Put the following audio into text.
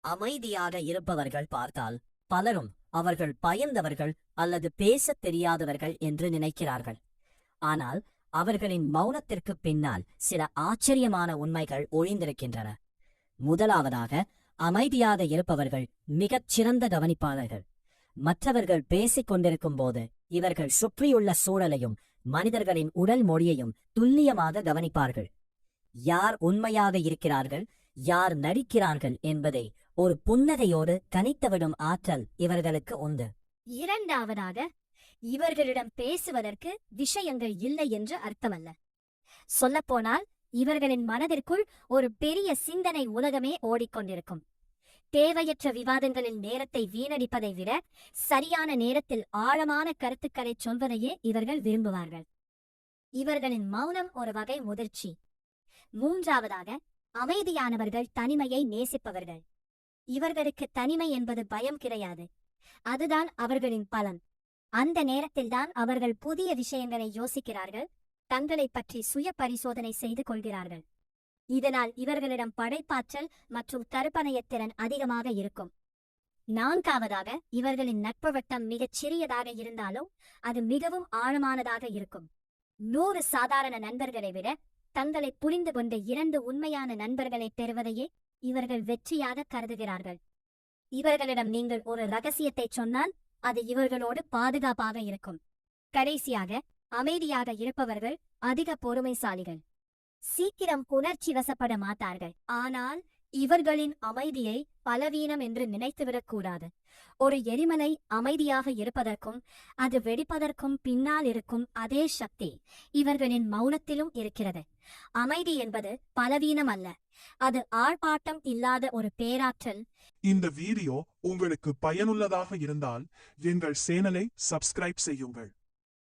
அமைதியாக இருப்பவர்கள் பார்த்தால் பலரும் அவர்கள் பயந்தவர்கள் அல்லது பேசத் தெரியாதவர்கள் என்று நினைக்கிறார்கள். ஆனால் அவர்களின் மௌனத்திற்கு பின்னால் சில ஆச்சரியமான உண்மைகள் ஒளிந்திருக்கின்றன. முதலாவதாக, அமைதியாக இருப்பவர்கள் மிகச் சிறந்த கவனிப்பாளர்கள். மற்றவர்கள் பேசிக் கொண்டிருக்கும் போது இவர்கள் சுற்றியுள்ள சூழலையும் மனிதர்களின் உடல் மொழியையும் துல்லியமாக கவனிப்பார்கள். யார் உண்மையாக இருக்கிறார்கள், யார் நடிக்கிறார்கள் என்பதை ஒரு புன்னகையோடு கணித்துவிடும் ஆற்றல் இவர்களுக்கு உண்டு. இரண்டாவதாக, இவர்களிடம் பேசுவதற்கு விஷயங்கள் இல்லை என்று அர்த்தமல்ல. சொல்லப்போனால் இவர்களின் மனதிற்குள் ஒரு பெரிய சிந்தனை உலகமே ஓடிக்கொண்டிருக்கும். தேவையற்ற விவாதங்களில் நேரத்தை வீணடிப்பதை விட சரியான நேரத்தில் ஆழமான கருத்துக்களை சொல்வதையே இவர்கள் விரும்புவார்கள். இவர்களின் மௌனம் ஒரு வகை முதிர்ச்சி. மூன்றாவதாக, அமைதியானவர்கள் தனிமையை நேசிப்பவர்கள். இவர்களுக்கு தனிமை என்பது பயம் கிடையாது, அதுதான் அவர்களின் பலம். அந்த நேரத்தில்தான் அவர்கள் புதிய விஷயங்களை யோசிக்கிறார்கள், தங்களை பற்றி சுய பரிசோதனை செய்து கொள்கிறார்கள். இதனால் இவர்களிடம் படைப்பாற்றல் மற்றும் கற்பனையத்திறன் அதிகமாக இருக்கும். நான்காவதாக, இவர்களின் நட்பு வட்டம் மிகச் சிறியதாக இருந்தாலும் அது மிகவும் ஆழமானதாக இருக்கும். 100 சாதாரண நண்பர்களை விட தங்களை புரிந்து கொண்ட 2 உண்மையான நண்பர்களை பெறுவதையே இவர்கள் வெற்றியாக கருதுகிறார்கள். இவர்களிடம் நீங்கள் ஒரு ரகசியத்தை சொன்னால் அது இவர்களோடு பாதுகாப்பாக இருக்கும். கடைசியாக, அமைதியாக இருப்பவர்கள் அதிக பொறுமைசாலிகள். சீக்கிரம் உணர்ச்சி வசப்பட மாட்டார்கள். ஆனால் இவர்களின் அமைதியை பலவீனம் என்று நினைத்துவிடக்கூடாது. ஒரு எரிமலை அமைதியாக இருப்பதற்கும் அது வெடிப்பதற்கும் பின்னால் இருக்கும் அதே சக்தி இவர்களின் மௌனத்திலும் இருக்கிறது. அமைதி என்பது பலவீனம் அல்ல, அது ஆர்ப்பாட்டம் இல்லாத ஒரு பேராற்றல். இந்த வீடியோ உங்களுக்கு பயனுள்ளதாக இருந்தால் எங்கள் சேனலை சப்ஸ்கிரைப் செய்யுங்கள்.